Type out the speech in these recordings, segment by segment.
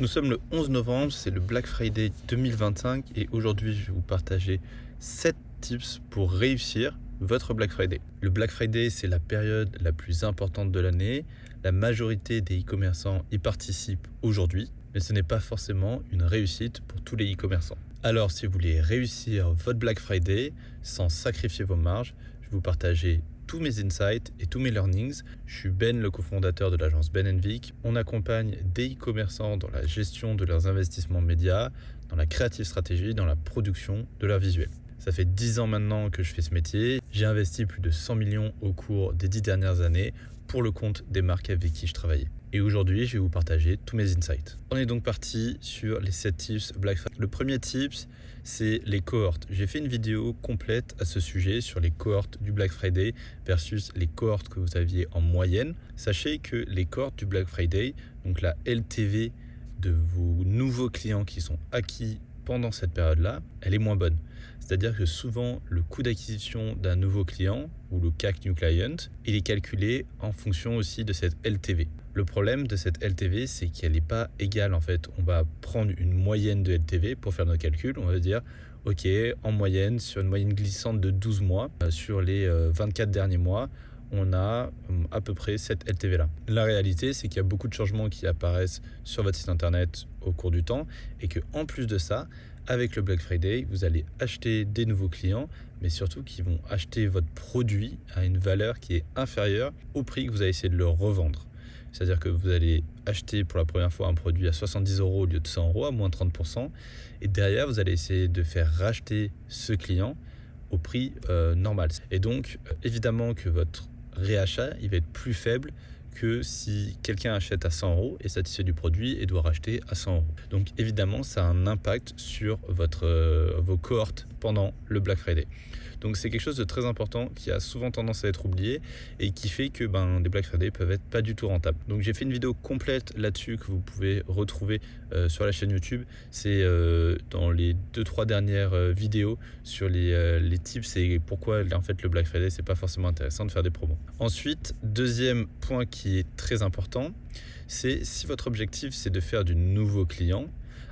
Nous sommes le 11 novembre, c'est le Black Friday 2025 et aujourd'hui je vais vous partager 7 tips pour réussir votre Black Friday. Le Black Friday, c'est la période la plus importante de l'année. La majorité des e-commerçants y participent aujourd'hui, mais ce n'est pas forcément une réussite pour tous les e-commerçants. Alors si vous voulez réussir votre Black Friday sans sacrifier vos marges, je vais vous partager tous mes insights et tous mes learnings. Je suis Ben, le cofondateur de l'agence Ben & Vic. On accompagne des e-commerçants dans la gestion de leurs investissements médias, dans la creative stratégie, dans la production de leurs visuels. Ça fait 10 ans maintenant que je fais ce métier. J'ai investi plus de 100 millions au cours des 10 dernières années pour le compte des marques avec qui je travaillais. Et aujourd'hui, je vais vous partager tous mes insights. On est donc parti sur les 7 tips Black Friday. Le premier tips, c'est les cohortes. J'ai fait une vidéo complète à ce sujet sur les cohortes du Black Friday versus les cohortes que vous aviez en moyenne. Sachez que les cohortes du Black Friday, donc la LTV de vos nouveaux clients qui sont acquis pendant cette période-là, elle est moins bonne. C'est-à-dire que souvent, le coût d'acquisition d'un nouveau client, ou le CAC New Client, il est calculé en fonction aussi de cette LTV. Le problème de cette LTV, c'est qu'elle n'est pas égale en fait. On va prendre une moyenne de LTV pour faire nos calculs. On va dire, ok, en moyenne, sur une moyenne glissante de 12 mois, sur les 24 derniers mois, on a à peu près cette LTV-là. La réalité, c'est qu'il y a beaucoup de changements qui apparaissent sur votre site internet au cours du temps et qu'en plus de ça, avec le Black Friday, vous allez acheter des nouveaux clients, mais surtout qui vont acheter votre produit à une valeur qui est inférieure au prix que vous allez essayer de le revendre. C'est-à-dire que vous allez acheter pour la première fois un produit à 70 € au lieu de 100 € à moins 30%. Et derrière, vous allez essayer de faire racheter ce client au prix normal. Et donc, évidemment que votre réachat, il va être plus faible que si quelqu'un achète à 100 € est satisfait du produit et doit racheter à 100 €. Donc évidemment, ça a un impact sur vos cohortes pendant le Black Friday. Donc c'est quelque chose de très important qui a souvent tendance à être oublié et qui fait que des Black Friday peuvent être pas du tout rentables. Donc j'ai fait une vidéo complète là-dessus que vous pouvez retrouver sur la chaîne YouTube. C'est dans les 2-3 dernières vidéos sur les tips et pourquoi en fait le Black Friday c'est pas forcément intéressant de faire des promos. Ensuite, deuxième point qui est très important, c'est si votre objectif c'est de faire du nouveau client,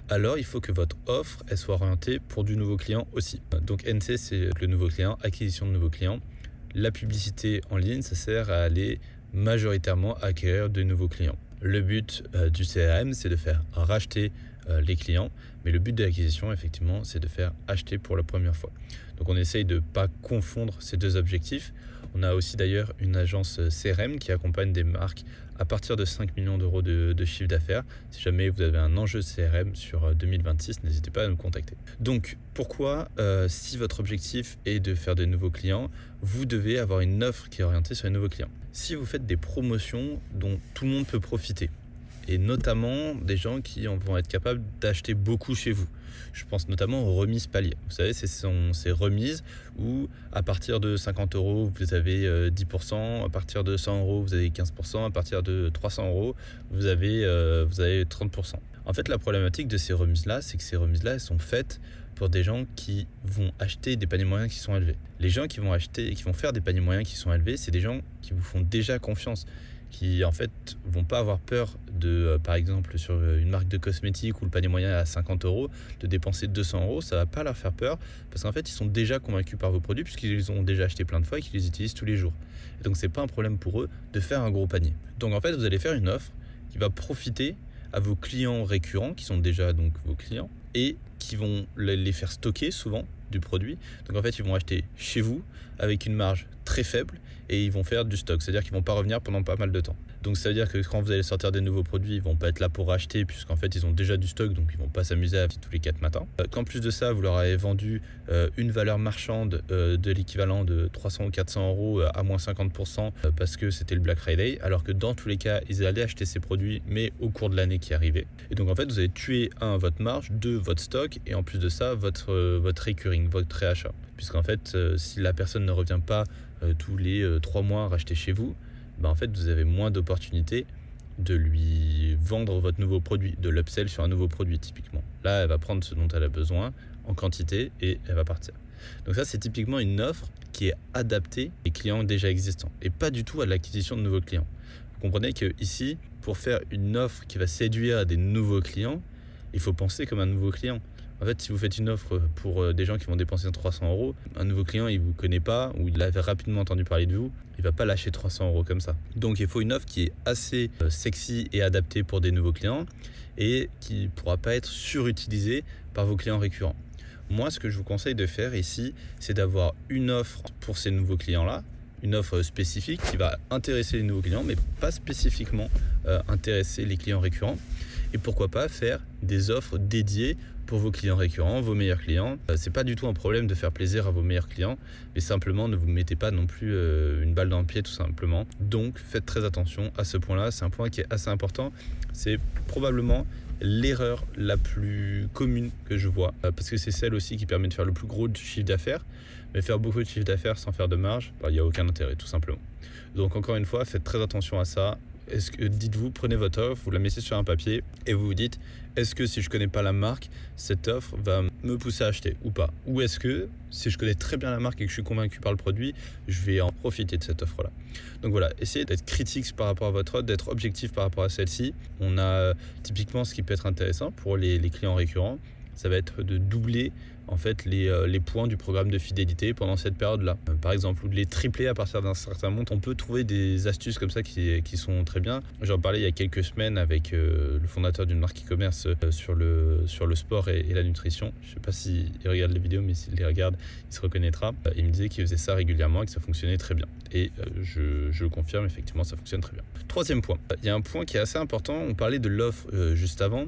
alors il faut que votre offre elle soit orientée pour du nouveau client aussi. Donc NC, c'est le nouveau client, acquisition de nouveaux clients. La publicité en ligne, ça sert à aller majoritairement acquérir de nouveaux clients. Le but du CRM, c'est de faire racheter les clients, mais le but de l'acquisition, effectivement, c'est de faire acheter pour la première fois. Donc on essaye de ne pas confondre ces deux objectifs. On a aussi d'ailleurs une agence CRM qui accompagne des marques à partir de 5 millions d'euros de chiffre d'affaires. Si jamais vous avez un enjeu CRM sur 2026, n'hésitez pas à nous contacter. Donc pourquoi, si votre objectif est de faire de nouveaux clients, vous devez avoir une offre qui est orientée sur les nouveaux clients. Si vous faites des promotions dont tout le monde peut profiter, et notamment des gens qui vont être capables d'acheter beaucoup chez vous. Je pense notamment aux remises paliers. Vous savez, ces remises où à partir de 50 € vous avez 10%, à partir de 100 € vous avez 15%, à partir de 300 € vous avez 30%. En fait, la problématique de ces remises-là, c'est que ces remises-là, elles sont faites pour des gens qui vont acheter des paniers moyens qui sont élevés. Les gens qui vont acheter et qui vont faire des paniers moyens qui sont élevés, c'est des gens qui vous font déjà confiance, qui en fait vont pas avoir peur de, par exemple sur une marque de cosmétiques où le panier moyen est à 50 €, de dépenser 200 €, ça va pas leur faire peur parce qu'en fait ils sont déjà convaincus par vos produits puisqu'ils les ont déjà achetés plein de fois et qu'ils les utilisent tous les jours. Et donc c'est pas un problème pour eux de faire un gros panier. Donc en fait vous allez faire une offre qui va profiter à vos clients récurrents qui sont déjà donc vos clients et qui vont les faire stocker souvent du produit. Donc en fait ils vont acheter chez vous avec une marge très faible et ils vont faire du stock, c'est-à-dire qu'ils vont pas revenir pendant pas mal de temps. Donc ça veut dire que quand vous allez sortir des nouveaux produits, ils vont pas être là pour acheter puisqu'en fait ils ont déjà du stock, donc ils vont pas s'amuser à tous les 4 matins. Qu'en plus de ça, vous leur avez vendu une valeur marchande de l'équivalent de 300 ou 400 € à moins 50% parce que c'était le Black Friday, alors que dans tous les cas, ils allaient acheter ces produits mais au cours de l'année qui arrivait. Et donc en fait, vous allez tuer votre marge, votre stock et en plus de ça, votre recurring, votre réachat. Puisqu'en fait, si la personne ne revient pas tous les 3 mois racheter chez vous, en fait vous avez moins d'opportunités de lui vendre votre nouveau produit, de l'upsell sur un nouveau produit typiquement. Là elle va prendre ce dont elle a besoin en quantité et elle va partir. Donc ça c'est typiquement une offre qui est adaptée aux clients déjà existants et pas du tout à l'acquisition de nouveaux clients. Vous Comprenez que ici, pour faire une offre qui va séduire des nouveaux clients, il faut penser comme un nouveau client. En fait, si vous faites une offre pour des gens qui vont dépenser 300 €, un nouveau client, il ne vous connaît pas ou il avait rapidement entendu parler de vous, il ne va pas lâcher 300 € comme ça. Donc, il faut une offre qui est assez sexy et adaptée pour des nouveaux clients et qui ne pourra pas être surutilisée par vos clients récurrents. Moi, ce que je vous conseille de faire ici, c'est d'avoir une offre pour ces nouveaux clients-là, une offre spécifique qui va intéresser les nouveaux clients, mais pas spécifiquement intéresser les clients récurrents. Et pourquoi pas faire des offres dédiées pour vos clients récurrents, vos meilleurs clients. C'est pas du tout un problème de faire plaisir à vos meilleurs clients, mais simplement ne vous mettez pas non plus une balle dans le pied tout simplement. Donc faites très attention à ce point-là, c'est un point qui est assez important. C'est probablement l'erreur la plus commune que je vois, parce que c'est celle aussi qui permet de faire le plus gros chiffre d'affaires. Mais faire beaucoup de chiffre d'affaires sans faire de marge, il n'y a aucun intérêt tout simplement. Donc encore une fois, faites très attention à ça. Dites-vous, prenez votre offre, vous la mettez sur un papier et vous vous dites, est-ce que si je connais pas la marque, cette offre va me pousser à acheter ou pas? Ou est-ce que si je connais très bien la marque et que je suis convaincu par le produit, je vais en profiter de cette offre-là? Donc voilà, essayez d'être critique par rapport à votre offre, d'être objectif par rapport à celle-ci. On a typiquement ce qui peut être intéressant pour les clients récurrents, ça va être de doubler en fait les points du programme de fidélité pendant cette période-là. Par exemple, ou de les tripler à partir d'un certain montant. On peut trouver des astuces comme ça qui sont très bien. J'en parlais il y a quelques semaines avec le fondateur d'une marque e-commerce sur le sport et la nutrition. Je ne sais pas s'il regarde les vidéos, mais s'il les regarde, il se reconnaîtra. Il me disait qu'il faisait ça régulièrement et que ça fonctionnait très bien. Et je le confirme, effectivement, ça fonctionne très bien. Troisième point. Il y a un point qui est assez important. On parlait de l'offre juste avant.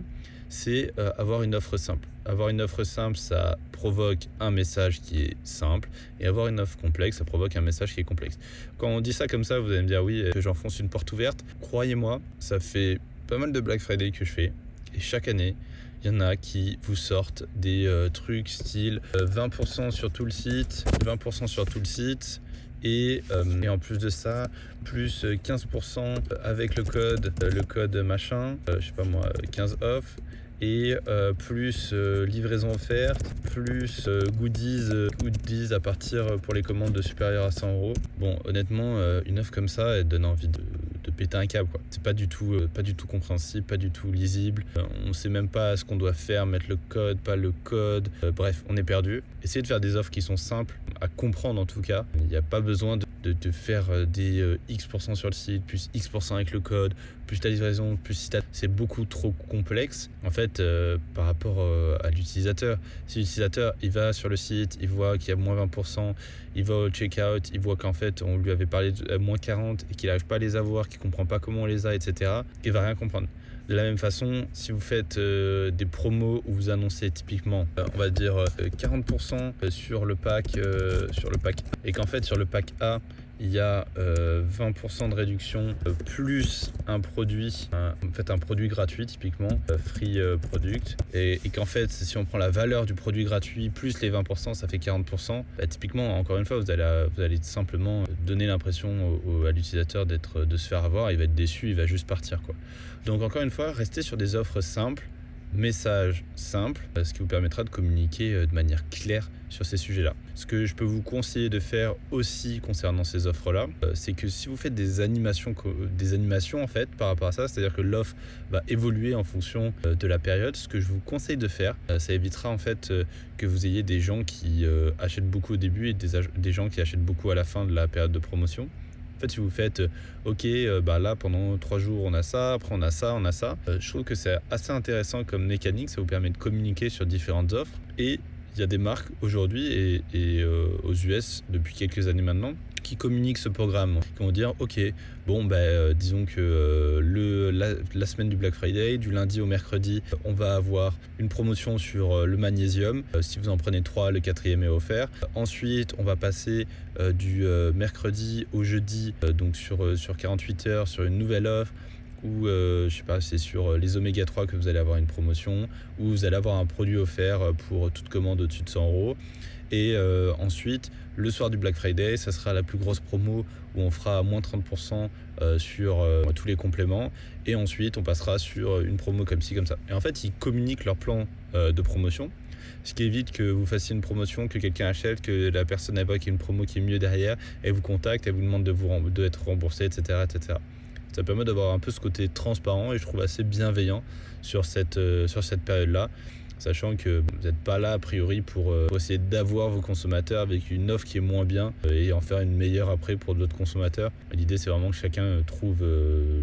C'est avoir une offre simple. Avoir une offre simple, ça provoque un message qui est simple, et avoir une offre complexe, ça provoque un message qui est complexe. Quand on dit ça comme ça, vous allez me dire oui, que j'enfonce une porte ouverte. Croyez-moi, ça fait pas mal de Black Friday que je fais, et chaque année, il y en a qui vous sortent des trucs style 20% sur tout le site, 20% sur tout le site, et en plus de ça, plus 15% avec le code machin, je sais pas moi, 15 off, et plus livraison offerte, plus goodies à partir pour les commandes supérieures à 100 €. Bon, honnêtement, une offre comme ça, elle donne envie de péter un câble, quoi. C'est pas du tout compréhensible, pas du tout lisible. On sait même pas ce qu'on doit faire, mettre le code, pas le code. Bref, on est perdu. Essayez de faire des offres qui sont simples à comprendre en tout cas. Il n'y a pas besoin de faire des X% sur le site, plus X% avec le code, plus ta livraison, plus si c'est beaucoup trop complexe en fait par rapport à l'utilisateur. Si l'utilisateur il va sur le site, il voit qu'il y a moins 20%, il va au checkout, il voit qu'en fait on lui avait parlé de moins 40 et qu'il n'arrive pas à les avoir, qu'il ne comprend pas comment on les a, etc., il va rien comprendre. De la même façon, si vous faites des promos où vous annoncez typiquement, on va dire 40% sur le pack et qu'en fait sur le pack A, il y a 20% de réduction plus un produit, un produit gratuit typiquement, free product, et qu'en fait si on prend la valeur du produit gratuit plus les 20%, ça fait 40%. Typiquement, encore une fois, vous allez simplement donner l'impression à l'utilisateur de se faire avoir, il va être déçu, il va juste partir, quoi. Donc encore une fois, restez sur des offres simples, message simple, ce qui vous permettra de communiquer de manière claire sur ces sujets-là. Ce que je peux vous conseiller de faire aussi concernant ces offres-là, c'est que si vous faites des animations en fait par rapport à ça, c'est-à-dire que l'offre va évoluer en fonction de la période, ce que je vous conseille de faire, ça évitera en fait que vous ayez des gens qui achètent beaucoup au début et des gens qui achètent beaucoup à la fin de la période de promotion. En fait, si vous faites là pendant 3 jours on a ça, après on a ça, je trouve que c'est assez intéressant comme mécanique, ça vous permet de communiquer sur différentes offres. Et il y a des marques aujourd'hui et aux US depuis quelques années maintenant qui communiquent ce programme, qui vont dire ok, disons que la semaine du Black Friday, du lundi au mercredi, on va avoir une promotion sur le magnésium. Si vous en prenez 3, le 4e est offert. Ensuite, on va passer du mercredi au jeudi, donc sur 48 heures, sur une nouvelle offre. Ou c'est sur les oméga 3 que vous allez avoir une promotion, ou vous allez avoir un produit offert pour toute commande au-dessus de 100 €. Et ensuite, le soir du Black Friday, ça sera la plus grosse promo où on fera moins 30% sur tous les compléments. Et ensuite, on passera sur une promo comme ci, comme ça. Et en fait, ils communiquent leur plan de promotion, ce qui évite que vous fassiez une promotion, que quelqu'un achète, que la personne évoque une promo qui est mieux derrière, elle vous contacte, elle vous demande d'être remboursé, etc., etc. Ça permet d'avoir un peu ce côté transparent et je trouve assez bienveillant sur cette période-là, sachant que vous n'êtes pas là a priori pour essayer d'avoir vos consommateurs avec une offre qui est moins bien et en faire une meilleure après pour d'autres consommateurs. L'idée c'est vraiment que chacun trouve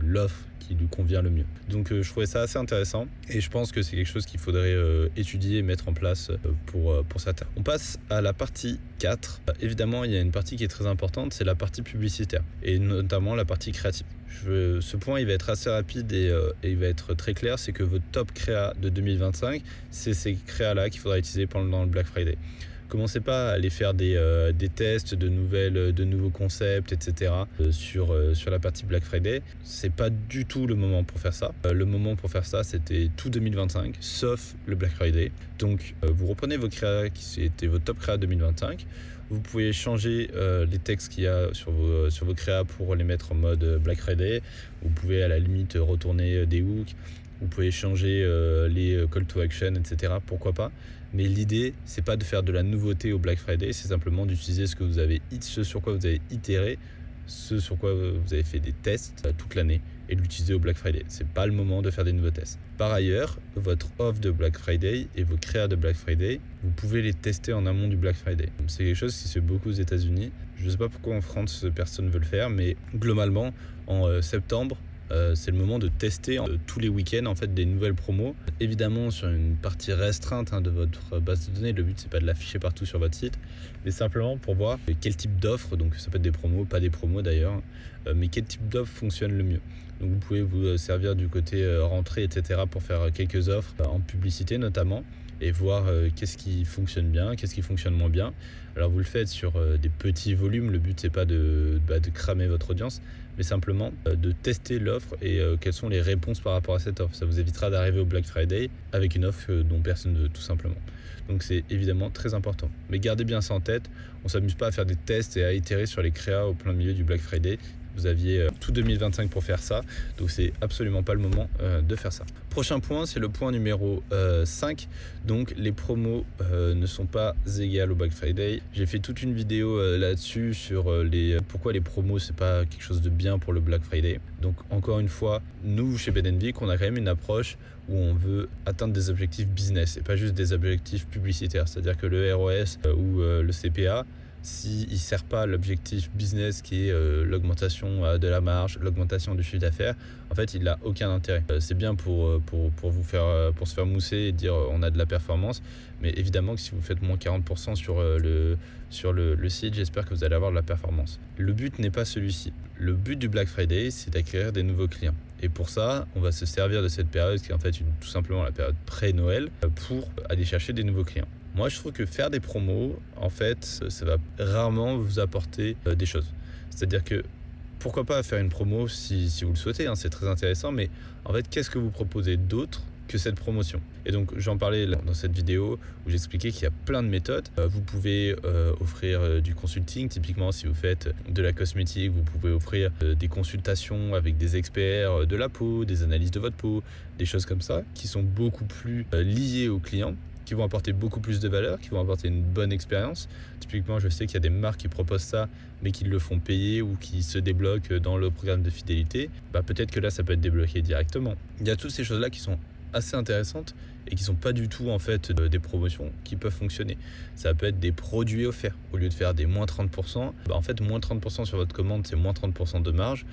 l'offre qui lui convient le mieux. Donc je trouvais ça assez intéressant et je pense que c'est quelque chose qu'il faudrait étudier et mettre en place pour certains. On passe à la partie 4. Évidemment, il y a une partie qui est très importante, c'est la partie publicitaire et notamment la partie créative. Ce point, il va être assez rapide et il va être très clair, c'est que votre top créa de 2025, c'est ces créas-là qu'il faudra utiliser pendant le Black Friday. Commencez pas à aller faire des tests de nouveaux concepts, etc. sur la partie Black Friday. C'est pas du tout le moment pour faire ça. Le moment pour faire ça, c'était tout 2025, sauf le Black Friday. Donc, vous reprenez vos créas qui étaient vos top créas 2025. Vous pouvez changer les textes qu'il y a sur vos créas pour les mettre en mode Black Friday. Vous pouvez à la limite retourner des hooks. Vous pouvez changer les call to action, etc. Pourquoi pas. Mais l'idée, c'est pas de faire de la nouveauté au Black Friday, c'est simplement d'utiliser ce sur quoi vous avez itéré, ce sur quoi vous avez fait des tests toute l'année et de l'utiliser au Black Friday. C'est pas le moment de faire des nouveaux tests. Par ailleurs, votre offre de Black Friday et vos créas de Black Friday, vous pouvez les tester en amont du Black Friday. C'est quelque chose qui se fait beaucoup aux États-Unis. Je ne sais pas pourquoi en France personne ne veut le faire, mais globalement en septembre, c'est le moment de tester tous les week-ends en fait des nouvelles promos. Évidemment sur une partie restreinte de votre base de données. Le but c'est pas de l'afficher partout sur votre site, mais simplement pour voir quel type d'offre, donc ça peut être des promos, pas des promos d'ailleurs, mais quel type d'offre fonctionne le mieux. Donc vous pouvez vous servir du côté rentrée, etc. pour faire quelques offres en publicité notamment et voir qu'est-ce qui fonctionne bien, qu'est-ce qui fonctionne moins bien. Alors vous le faites sur des petits volumes, le but c'est pas de cramer votre audience, mais simplement de tester l'offre et quelles sont les réponses par rapport à cette offre. Ça vous évitera d'arriver au Black Friday avec une offre dont personne ne veut, tout simplement. Donc c'est évidemment très important. Mais gardez bien ça en tête, on ne s'amuse pas à faire des tests et à itérer sur les créas au plein milieu du Black Friday. Vous aviez tout 2025 pour faire ça, donc c'est absolument pas le moment de faire ça. Prochain point, c'est le point numéro 5. Donc les promos ne sont pas égales au Black Friday. J'ai fait toute une vidéo là-dessus sur pourquoi les promos c'est pas quelque chose de bien pour le Black Friday. Donc encore une fois, nous chez BNenVic, on a quand même une approche où on veut atteindre des objectifs business et pas juste des objectifs publicitaires. C'est-à-dire que le ROS ou le CPA, s'il ne sert pas à l'objectif business qui est l'augmentation de la marge, l'augmentation du chiffre d'affaires, en fait il n'a aucun intérêt. C'est bien pour se faire mousser et dire on a de la performance, mais évidemment que si vous faites moins 40% sur le site, j'espère que vous allez avoir de la performance. Le but n'est pas celui-ci. Le but du Black Friday, c'est d'acquérir des nouveaux clients. Et pour ça, on va se servir de cette période qui est en fait tout simplement la période pré-Noël pour aller chercher des nouveaux clients. Moi, je trouve que faire des promos, en fait, ça va rarement vous apporter des choses. C'est-à-dire que pourquoi pas faire une promo si vous le souhaitez, c'est très intéressant, mais en fait, qu'est-ce que vous proposez d'autre que cette promotion? Et donc, j'en parlais dans cette vidéo où j'expliquais qu'il y a plein de méthodes. Vous pouvez offrir du consulting. Typiquement, si vous faites de la cosmétique, vous pouvez offrir des consultations avec des experts de la peau, des analyses de votre peau, des choses comme ça, qui sont beaucoup plus liées aux clients, qui vont apporter beaucoup plus de valeur, qui vont apporter une bonne expérience. Typiquement, je sais qu'il y a des marques qui proposent ça, mais qui le font payer ou qui se débloquent dans le programme de fidélité. Peut-être que là, ça peut être débloqué directement. Il y a toutes ces choses-là qui sont assez intéressantes et qui sont pas du tout en fait des promotions qui peuvent fonctionner. Ça peut être des produits offerts. Au lieu de faire des moins 30%, en fait, moins 30% sur votre commande, c'est moins 30% de marge.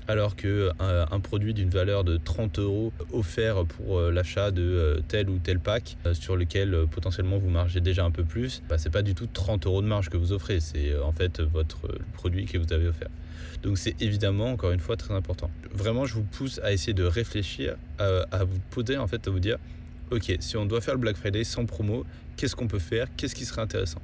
Alors qu'un produit d'une valeur de 30 € offert pour l'achat de tel ou tel pack sur lequel potentiellement vous margez déjà un peu plus, c'est pas du tout 30 € de marge que vous offrez, c'est en fait votre produit que vous avez offert. Donc c'est évidemment, encore une fois, très important. Vraiment, je vous pousse à essayer de réfléchir, à vous poser, en fait, à vous dire, ok, si on doit faire le Black Friday sans promo, qu'est-ce qu'on peut faire, qu'est-ce qui serait intéressant?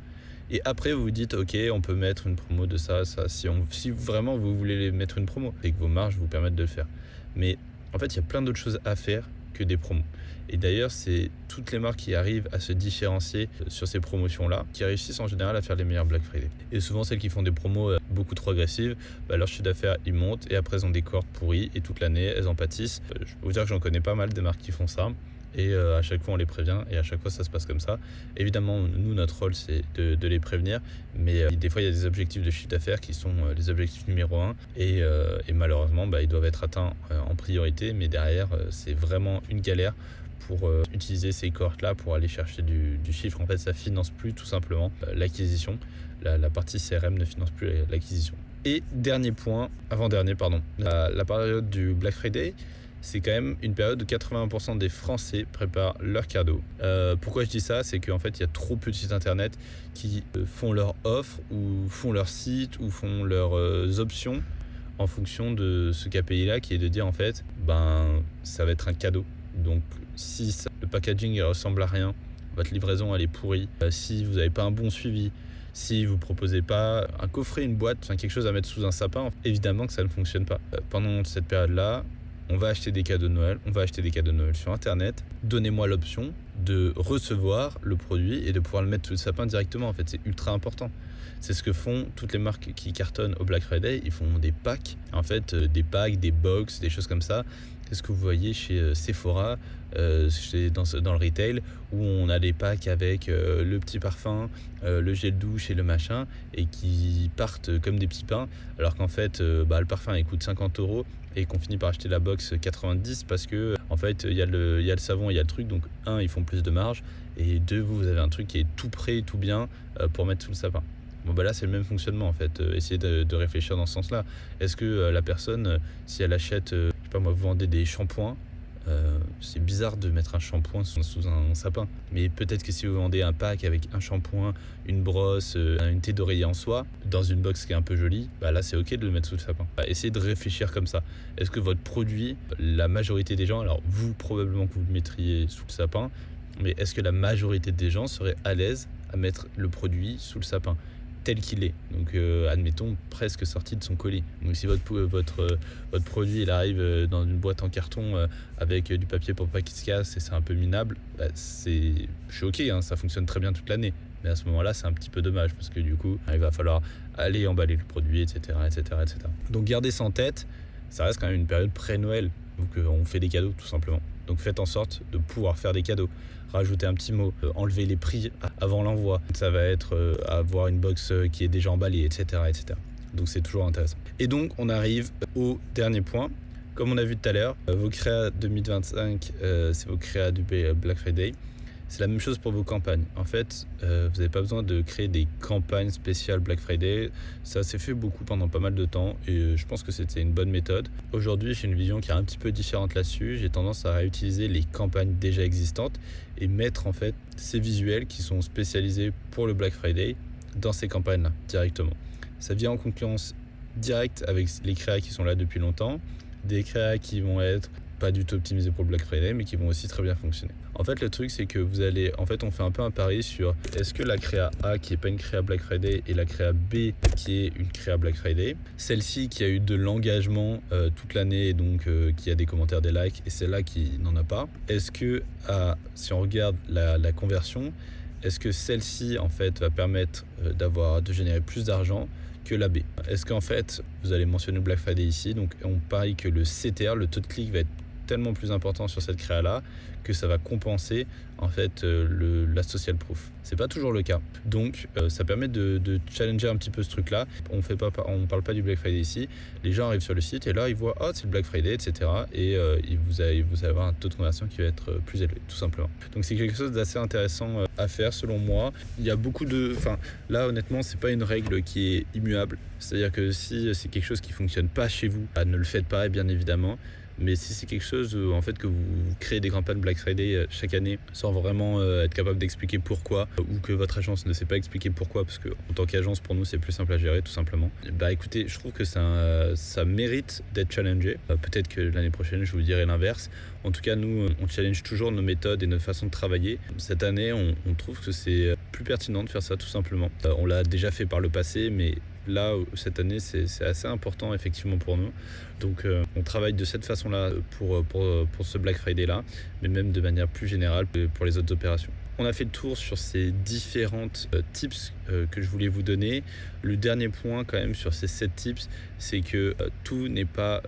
Et après, vous vous dites, ok, on peut mettre une promo de ça. Si vraiment vous voulez mettre une promo et que vos marges vous permettent de le faire. Mais en fait, il y a plein d'autres choses à faire que des promos. Et d'ailleurs, c'est toutes les marques qui arrivent à se différencier sur ces promotions-là qui réussissent en général à faire les meilleurs Black Friday. Et souvent, celles qui font des promos beaucoup trop agressives, leur chiffre d'affaires, il monte et après, elles ont des cohortes pourries et toute l'année, elles en pâtissent. Je peux vous dire que j'en connais pas mal des marques qui font ça. et à chaque fois on les prévient et à chaque fois ça se passe comme ça. Évidemment, nous, notre rôle c'est de les prévenir, mais des fois il y a des objectifs de chiffre d'affaires qui sont les objectifs numéro 1 et malheureusement ils doivent être atteints en priorité, mais derrière c'est vraiment une galère pour utiliser ces cohortes-là pour aller chercher du chiffre. En fait, ça finance plus tout simplement l'acquisition. La partie CRM ne finance plus l'acquisition. Et dernier point, avant-dernier, pardon, la période du Black Friday, c'est quand même une période où 80% des Français préparent leurs cadeaux. Pourquoi je dis ça? C'est qu'en fait, il y a trop peu de sites internet qui font leur offre ou font leur site ou font leurs options en fonction de ce KPI-là, qui est de dire en fait, ça va être un cadeau. Donc si le packaging il ressemble à rien, votre livraison elle est pourrie, si vous n'avez pas un bon suivi, si vous ne proposez pas un coffret, une boîte, quelque chose à mettre sous un sapin, évidemment que ça ne fonctionne pas. Pendant cette période-là, on va acheter des cadeaux de Noël, sur internet. Donnez-moi l'option de recevoir le produit et de pouvoir le mettre sous le sapin directement. En fait, c'est ultra important. C'est ce que font toutes les marques qui cartonnent au Black Friday. Ils font des packs, des packs, des box, des choses comme ça. C'est ce que vous voyez chez Sephora, dans le retail, où on a des packs avec le petit parfum, le gel douche et le machin, et qui partent comme des petits pains, alors qu'en fait, le parfum il coûte 50 € et qu'on finit par acheter la box 90 parce que en fait il y a le savon, il y a le truc, donc ils font plus de marge, et vous avez un truc qui est tout prêt, tout bien pour mettre sous le sapin. Là c'est le même fonctionnement en fait. Essayez de réfléchir dans ce sens-là. Est-ce que la personne, si elle achète, vous vendez des shampoings, c'est bizarre de mettre un shampoing sous un sapin. Mais peut-être que si vous vendez un pack avec un shampoing, une brosse, une thé d'oreiller en soie, dans une box qui est un peu jolie, là c'est ok de le mettre sous le sapin. Essayez de réfléchir comme ça. Est-ce que votre produit, la majorité des gens, alors vous probablement que vous le mettriez sous le sapin, mais est-ce que la majorité des gens seraient à l'aise à mettre le produit sous le sapin tel qu'il est, donc admettons presque sorti de son colis. Donc si votre produit il arrive dans une boîte en carton avec du papier pour pas qu'il se casse et c'est un peu minable, je suis ok, ça fonctionne très bien toute l'année, mais à ce moment là c'est un petit peu dommage parce que du coup il va falloir aller emballer le produit, etc. Donc gardez ça en tête, ça reste quand même une période pré-Noël, donc on fait des cadeaux tout simplement. Donc faites en sorte de pouvoir faire des cadeaux. Rajoutez un petit mot, enlever les prix avant l'envoi. Ça va être avoir une box qui est déjà emballée, etc. Donc c'est toujours intéressant. Et donc on arrive au dernier point. Comme on a vu tout à l'heure, vos créas 2025, c'est vos créas du Black Friday. C'est la même chose pour vos campagnes. En fait, vous n'avez pas besoin de créer des campagnes spéciales Black Friday. Ça s'est fait beaucoup pendant pas mal de temps et je pense que c'était une bonne méthode. Aujourd'hui, j'ai une vision qui est un petit peu différente là-dessus. J'ai tendance à réutiliser les campagnes déjà existantes et mettre en fait ces visuels qui sont spécialisés pour le Black Friday dans ces campagnes-là directement. Ça vient en concurrence directe avec les créas qui sont là depuis longtemps, des créas qui vont être pas du tout optimisés pour le Black Friday, mais qui vont aussi très bien fonctionner. En fait, le truc, c'est que on fait un peu un pari sur est-ce que la créa A, qui n'est pas une créa Black Friday, et la créa B, qui est une créa Black Friday, celle-ci qui a eu de l'engagement toute l'année, et donc qui a des commentaires, des likes, et celle-là qui n'en a pas, est-ce que, si on regarde la conversion, est-ce que celle-ci, en fait, va permettre de générer plus d'argent que la B? Est-ce qu'en fait, vous allez mentionner le Black Friday ici, donc on parie que le CTR, le taux de clic, va être tellement plus important sur cette créa là que ça va compenser en fait la social proof. C'est pas toujours le cas, donc ça permet de challenger un petit peu ce truc là. On parle pas du Black Friday ici, les gens arrivent sur le site et là ils voient c'est le Black Friday, etc. et vous allez avoir un taux de conversion qui va être plus élevé tout simplement. Donc c'est quelque chose d'assez intéressant à faire selon moi. Il y a beaucoup là honnêtement c'est pas une règle qui est immuable, c'est à dire que si c'est quelque chose qui fonctionne pas chez vous, ne le faites pas bien évidemment. Mais si c'est quelque chose en fait que vous créez des campagnes Black Friday chaque année sans vraiment être capable d'expliquer pourquoi, ou que votre agence ne sait pas expliquer pourquoi, parce que en tant qu'agence pour nous c'est plus simple à gérer tout simplement, écoutez, je trouve que ça mérite d'être challengé. Peut-être que l'année prochaine je vous dirai l'inverse. En tout cas nous on challenge toujours nos méthodes et notre façon de travailler. Cette année on trouve que c'est plus pertinent de faire ça tout simplement. On l'a déjà fait par le passé, mais là, cette année, c'est assez important effectivement pour nous. Donc on travaille de cette façon-là pour ce Black Friday-là, mais même de manière plus générale pour les autres opérations. On a fait le tour sur ces différentes tips que je voulais vous donner. Le dernier point quand même sur ces 7 tips, c'est que tout n'est pas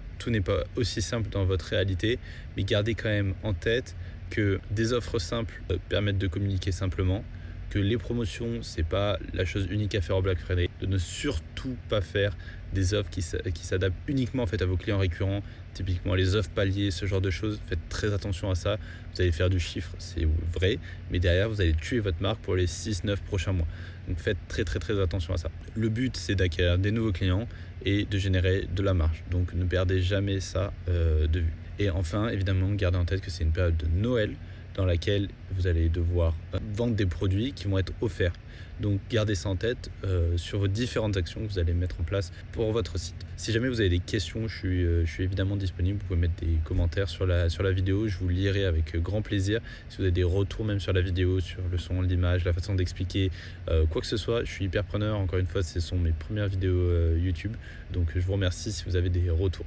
aussi simple dans votre réalité, mais gardez quand même en tête que des offres simples permettent de communiquer simplement, que les promotions, c'est pas la chose unique à faire au Black Friday, de ne surtout pas faire des offres qui s'adaptent uniquement en fait à vos clients récurrents, typiquement les offres paliers, ce genre de choses. Faites très attention à ça. Vous allez faire du chiffre, c'est vrai, mais derrière vous allez tuer votre marque pour les 6-9 prochains mois. Donc faites très attention à ça. Le but, c'est d'acquérir des nouveaux clients et de générer de la marge. Donc ne perdez jamais ça de vue. Et enfin, évidemment, gardez en tête que c'est une période de Noël dans laquelle vous allez devoir vendre des produits qui vont être offerts. Donc gardez ça en tête sur vos différentes actions que vous allez mettre en place pour votre site. Si jamais vous avez des questions, je suis évidemment disponible. Vous pouvez mettre des commentaires sur la vidéo, je vous lirai avec grand plaisir. Si vous avez des retours même sur la vidéo, sur le son, l'image, la façon d'expliquer, quoi que ce soit, je suis hyper preneur. Encore une fois, ce sont mes premières vidéos YouTube. Donc je vous remercie si vous avez des retours.